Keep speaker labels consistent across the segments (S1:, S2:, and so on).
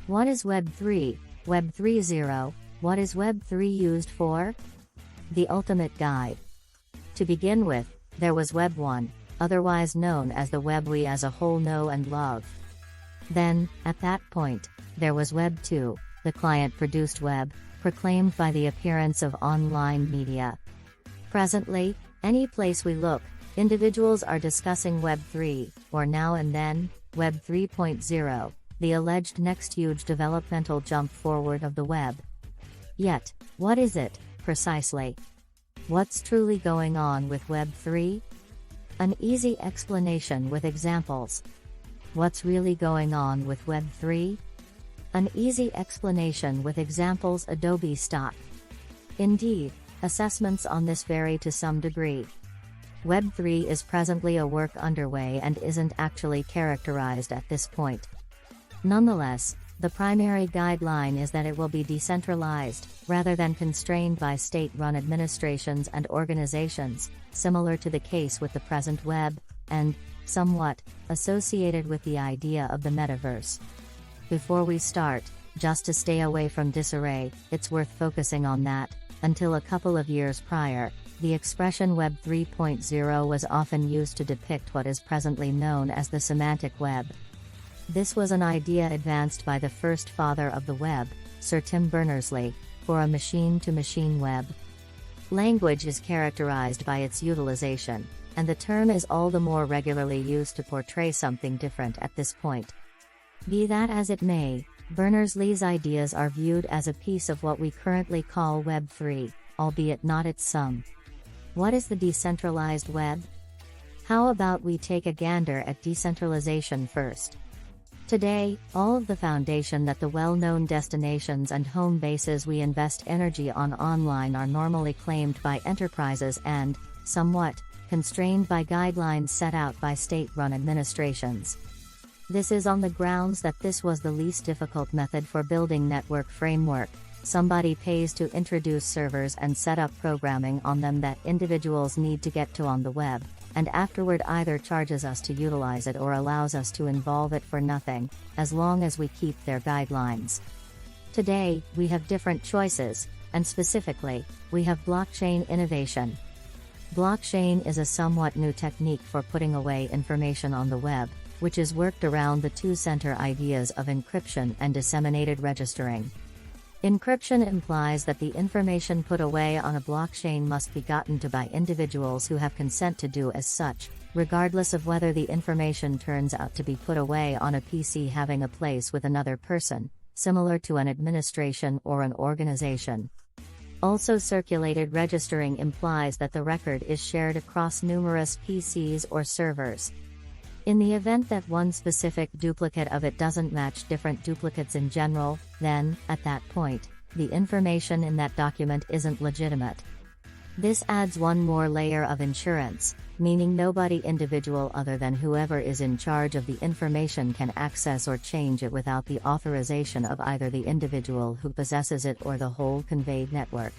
S1: What is Web3? Web 3.0. What is Web3 used for? The ultimate guide. To begin with, there was Web 1, otherwise known as the web we as a whole know and love. Then, at that point, there was Web 2, the client-produced web, proclaimed by the appearance of online media. Presently, any place we look, individuals are discussing Web 3, or now and then, Web 3.0, the alleged next huge developmental jump forward of the web. Yet, what is it, precisely? What's truly going on with Web 3? An easy explanation with examples. What's really going on with Web 3? An easy explanation with examples. Adobe stock. Indeed, assessments on this vary to some degree. Web 3 is presently a work underway and isn't actually characterized at this point. Nonetheless, the primary guideline is that it will be decentralized, rather than constrained by state-run administrations and organizations, similar to the case with the present web, and, somewhat, associated with the idea of the metaverse. Before we start, just to stay away from disarray, it's worth focusing on that, until a couple of years prior, the expression Web 3.0 was often used to depict what is presently known as the semantic web. This was an idea advanced by the first father of the web, Sir Tim Berners-Lee, for a machine-to-machine web. Language is characterized by its utilization, and the term is all the more regularly used to portray something different at this point. Be that as it may, Berners-Lee's ideas are viewed as a piece of what we currently call Web 3, albeit not its sum. What is the decentralized web? How about we take a gander at decentralization first? Today, all of the foundation that the well-known destinations and home bases we invest energy on online are normally claimed by enterprises and, somewhat, constrained by guidelines set out by state-run administrations. This is on the grounds that this was the least difficult method for building network framework. Somebody pays to introduce servers and set up programming on them that individuals need to get to on the web, and afterward either charges us to utilize it or allows us to involve it for nothing, as long as we keep their guidelines. Today, we have different choices, and specifically, we have blockchain innovation. Blockchain is a somewhat new technique for putting away information on the web, which is worked around the two center ideas of encryption and disseminated registering. Encryption implies that the information put away on a blockchain must be gotten to by individuals who have consent to do as such, regardless of whether the information turns out to be put away on a PC having a place with another person, similar to an administration or an organization. Also, circulated registering implies that the record is shared across numerous PCs or servers. In the event that one specific duplicate of it doesn't match different duplicates in general, then, at that point, the information in that document isn't legitimate. This adds one more layer of insurance, meaning nobody individual other than whoever is in charge of the information can access or change it without the authorization of either the individual who possesses it or the whole conveyed network.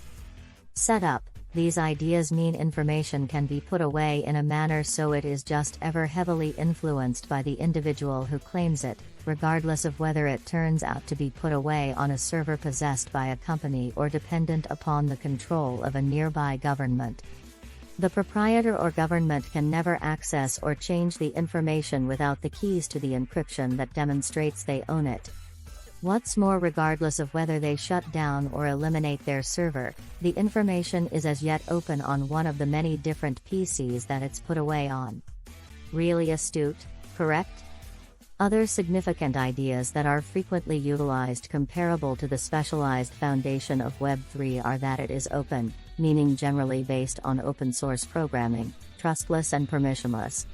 S1: Setup. These ideas mean information can be put away in a manner so it is just ever heavily influenced by the individual who claims it, regardless of whether it turns out to be put away on a server possessed by a company or dependent upon the control of a nearby government. The proprietor or government can never access or change the information without the keys to the encryption that demonstrates they own it. What's more, regardless of whether they shut down or eliminate their server, the information is as yet open on one of the many different PCs that it's put away on. Really astute, correct? Other significant ideas that are frequently utilized comparable to the specialized foundation of Web 3 are that it is open, meaning generally based on open source programming, trustless and permissionless.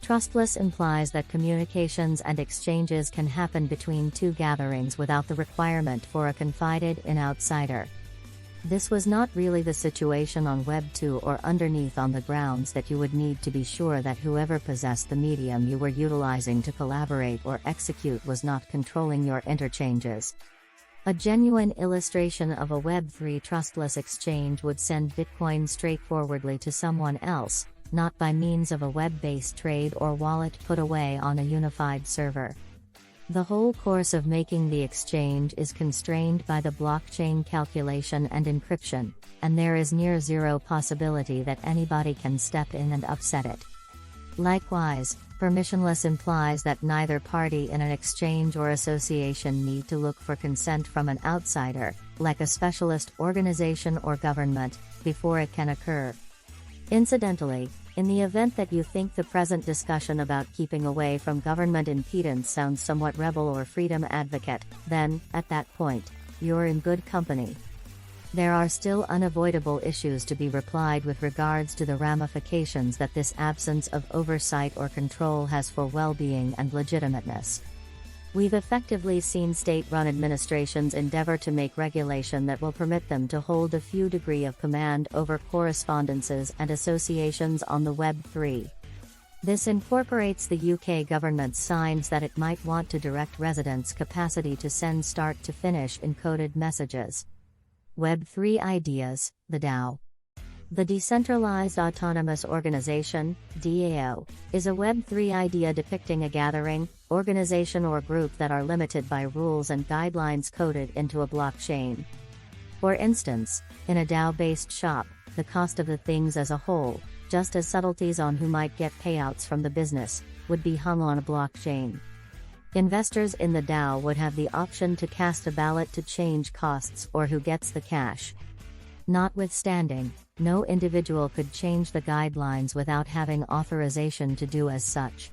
S1: Trustless implies that communications and exchanges can happen between two gatherings without the requirement for a confided-in outsider. This was not really the situation on Web 2 or underneath, on the grounds that you would need to be sure that whoever possessed the medium you were utilizing to collaborate or execute was not controlling your interchanges. A genuine illustration of a Web 3 trustless exchange would send Bitcoin straightforwardly to someone else, not by means of a web-based trade or wallet put away on a unified server. The whole course of making the exchange is constrained by the blockchain calculation and encryption, and there is near zero possibility that anybody can step in and upset it. Likewise, permissionless implies that neither party in an exchange or association need to look for consent from an outsider, like a specialist organization or government, before it can occur. Incidentally, in the event that you think the present discussion about keeping away from government impedance sounds somewhat rebel or freedom advocate, then, at that point, you're in good company. There are still unavoidable issues to be replied with regards to the ramifications that this absence of oversight or control has for well-being and legitimateness. We've effectively seen state-run administrations endeavor to make regulation that will permit them to hold a few degree of command over correspondences and associations on the Web3. This incorporates the UK government's signs that it might want to direct residents' capacity to send start-to-finish encoded messages. Web3 Ideas, the DAO. The Decentralized Autonomous Organization, DAO, is a Web3 idea depicting a gathering, organization or group that are limited by rules and guidelines coded into a blockchain. For instance, in a DAO-based shop, the cost of the things as a whole, just as subtleties on who might get payouts from the business, would be hung on a blockchain. Investors in the DAO would have the option to cast a ballot to change costs or who gets the cash. Notwithstanding, no individual could change the guidelines without having authorization to do as such.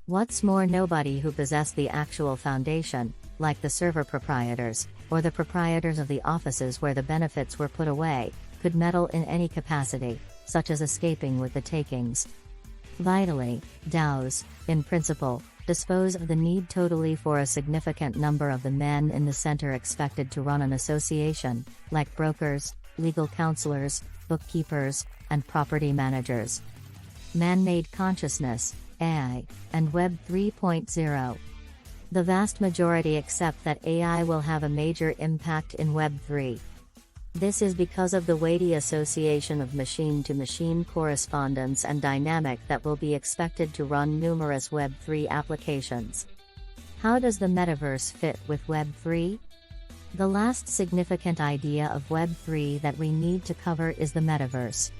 S1: What's more, nobody who possessed the actual foundation, like the server proprietors, or the proprietors of the offices where the benefits were put away, could meddle in any capacity, such as escaping with the takings. Vitally, DAOs, in principle, dispose of the need totally for a significant number of the men in the center expected to run an association, like brokers, legal counselors, bookkeepers, and property managers. Man-made consciousness, AI, and Web 3.0. The vast majority accept that AI will have a major impact in Web 3. This is because of the weighty association of machine-to-machine correspondence and dynamic that will be expected to run numerous Web 3 applications. How does the metaverse fit with Web 3? The last significant idea of Web 3 that we need to cover is the metaverse.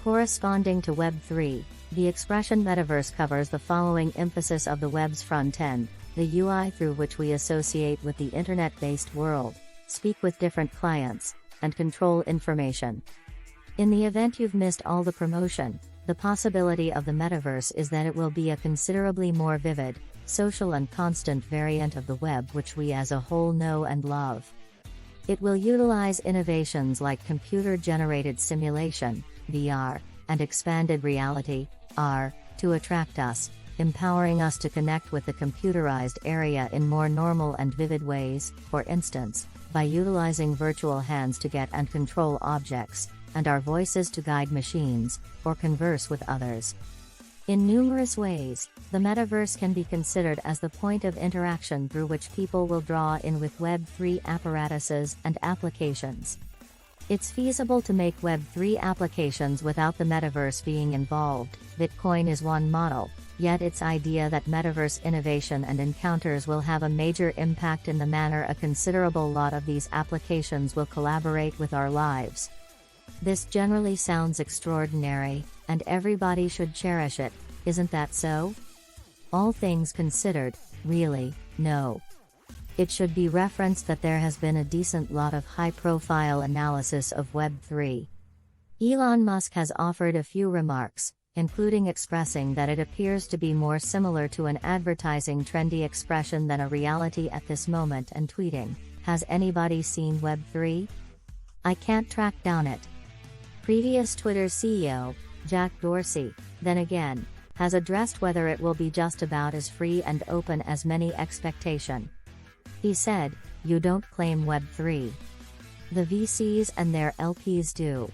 S1: Corresponding to Web 3, the expression metaverse covers the following emphasis of the web's front end, the UI through which we associate with the internet-based world, speak with different clients, and control information. In the event you've missed all the promotion, the possibility of the metaverse is that it will be a considerably more vivid, social and constant variant of the web which we as a whole know and love. It will utilize innovations like computer-generated simulation, VR, and expanded reality, AR, to attract us, empowering us to connect with the computerized area in more normal and vivid ways, for instance, by utilizing virtual hands to get and control objects, and our voices to guide machines, or converse with others. In numerous ways, the metaverse can be considered as the point of interaction through which people will draw in with Web 3 apparatuses and applications. It's feasible to make Web 3 applications without the metaverse being involved. Bitcoin is one model, yet its idea that metaverse innovation and encounters will have a major impact in the manner a considerable lot of these applications will collaborate with our lives. This generally sounds extraordinary, and everybody should cherish it, isn't that so? All things considered, really, no. It should be referenced that there has been a decent lot of high-profile analysis of Web 3. Elon Musk has offered a few remarks, including expressing that it appears to be more similar to an advertising trendy expression than a reality at this moment, and tweeting, "Has anybody seen Web 3? I can't track down it." Previous Twitter CEO, Jack Dorsey, then again, has addressed whether it will be just about as free and open as many expectation. He said, "You don't claim Web 3. The VCs and their LPs do.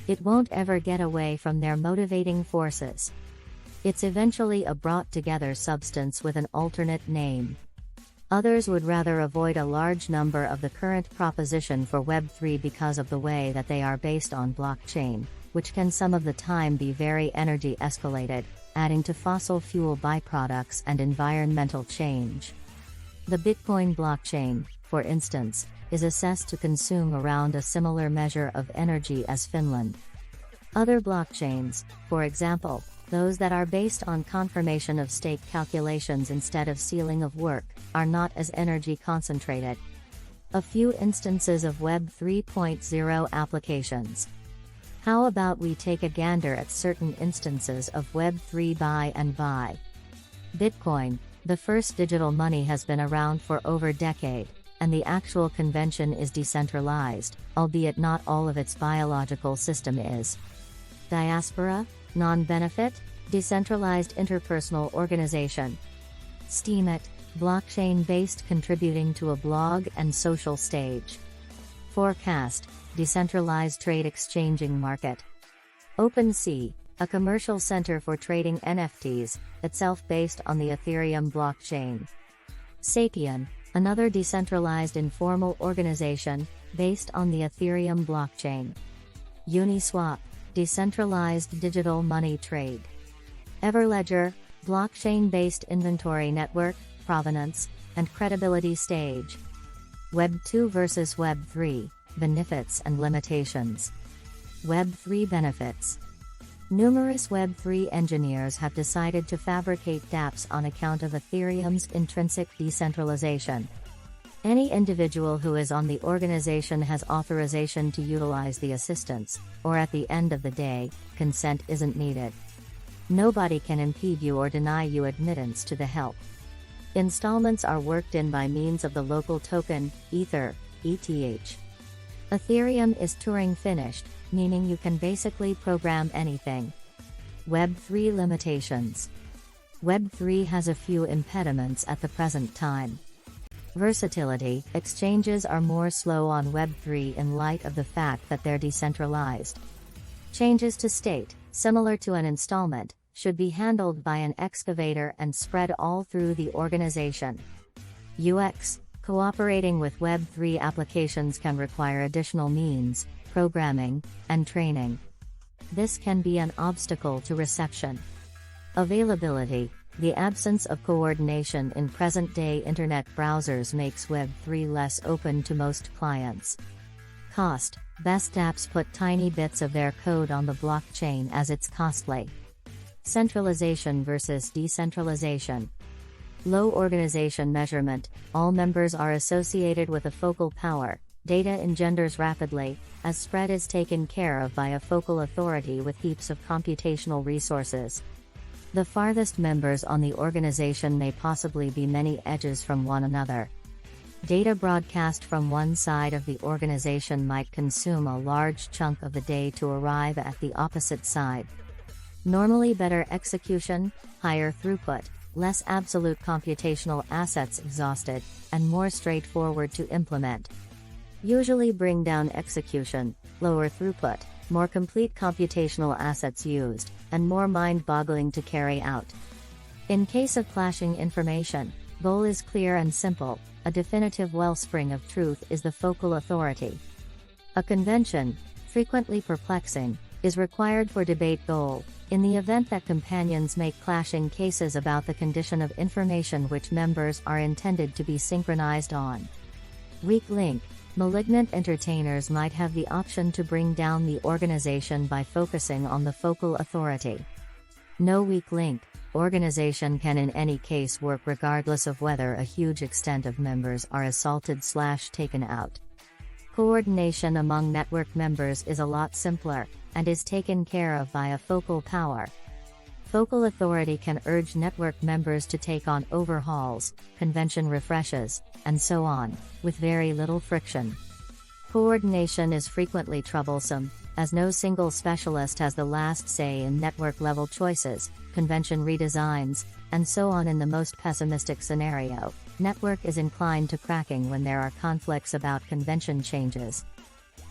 S1: It won't ever get away from their motivating forces. It's eventually a brought-together substance with an alternate name." Others would rather avoid a large number of the current proposition for Web 3 because of the way that they are based on blockchain, which can some of the time be very energy escalated, adding to fossil fuel byproducts and environmental change. The Bitcoin blockchain, for instance, is assessed to consume around a similar measure of energy as Finland. Other blockchains, for example, those that are based on confirmation of stake calculations instead of sealing of work, are not as energy concentrated. A few instances of Web 3.0 applications. How about we take a gander at certain instances of Web 3 buy and buy? Bitcoin, the first digital money, has been around for over a decade, and the actual convention is decentralized, albeit not all of its biological system is. Diaspora, non-benefit, decentralized interpersonal organization. Steemit, blockchain-based, contributing to a blog and social stage. Forecast, decentralized trade exchanging market. OpenSea, a commercial center for trading NFTs, itself based on the Ethereum blockchain. Sapien, another decentralized informal organization, based on the Ethereum blockchain. Uniswap, decentralized digital money trade. Everledger, blockchain-based inventory network, provenance, and credibility stage. Web 2 versus Web 3, benefits and limitations. Web 3 benefits. Numerous Web 3 engineers have decided to fabricate dApps on account of Ethereum's intrinsic decentralization. Any individual who is on the organization has authorization to utilize the assistance, or at the end of the day, consent isn't needed. Nobody can impede you or deny you admittance to the help. Installments are worked in by means of the local token, Ether, ETH. Ethereum is Turing finished, meaning you can basically program anything. Web 3 limitations. Web 3 has a few impediments at the present time. Versatility. Exchanges are more slow on Web 3 in light of the fact that they're decentralized. Changes to state, similar to an installment, should be handled by an excavator and spread all through the organization. UX. Cooperating with Web 3 applications can require additional means, programming, and training. This can be an obstacle to reception. Availability. The absence of coordination in present-day Internet browsers makes Web 3 less open to most clients. Cost. Best apps put tiny bits of their code on the blockchain as it's costly. Centralization versus decentralization. Low organization measurement. All members are associated with a focal power. Data engenders rapidly, as spread is taken care of by a focal authority with heaps of computational resources. The farthest members on the organization may possibly be many edges from one another. Data broadcast from one side of the organization might consume a large chunk of the day to arrive at the opposite side. Normally better execution, higher throughput, less absolute computational assets exhausted, and more straightforward to implement. Usually bring down execution, lower throughput, more complete computational assets used, and more mind-boggling to carry out. In case of clashing information, goal is clear and simple. A definitive wellspring of truth is the focal authority. A convention, frequently perplexing, is required for debate goal, in the event that companions make clashing cases about the condition of information which members are intended to be synchronized on. Weak link. Malignant entertainers might have the option to bring down the organization by focusing on the focal authority. No weak link. Organization can in any case work regardless of whether a huge extent of members are assaulted/taken out. Coordination among network members is a lot simpler, and is taken care of by a focal power. Focal authority can urge network members to take on overhauls, convention refreshes, and so on, with very little friction. Coordination is frequently troublesome, as no single specialist has the last say in network-level choices, convention redesigns, and so on. In the most pessimistic scenario, network is inclined to cracking when there are conflicts about convention changes.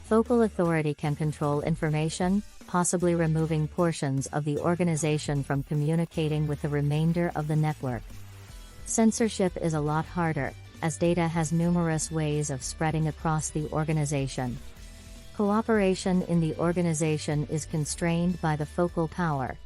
S1: Focal authority can control information, possibly removing portions of the organization from communicating with the remainder of the network. Censorship is a lot harder, as data has numerous ways of spreading across the organization. Cooperation in the organization is constrained by the focal power,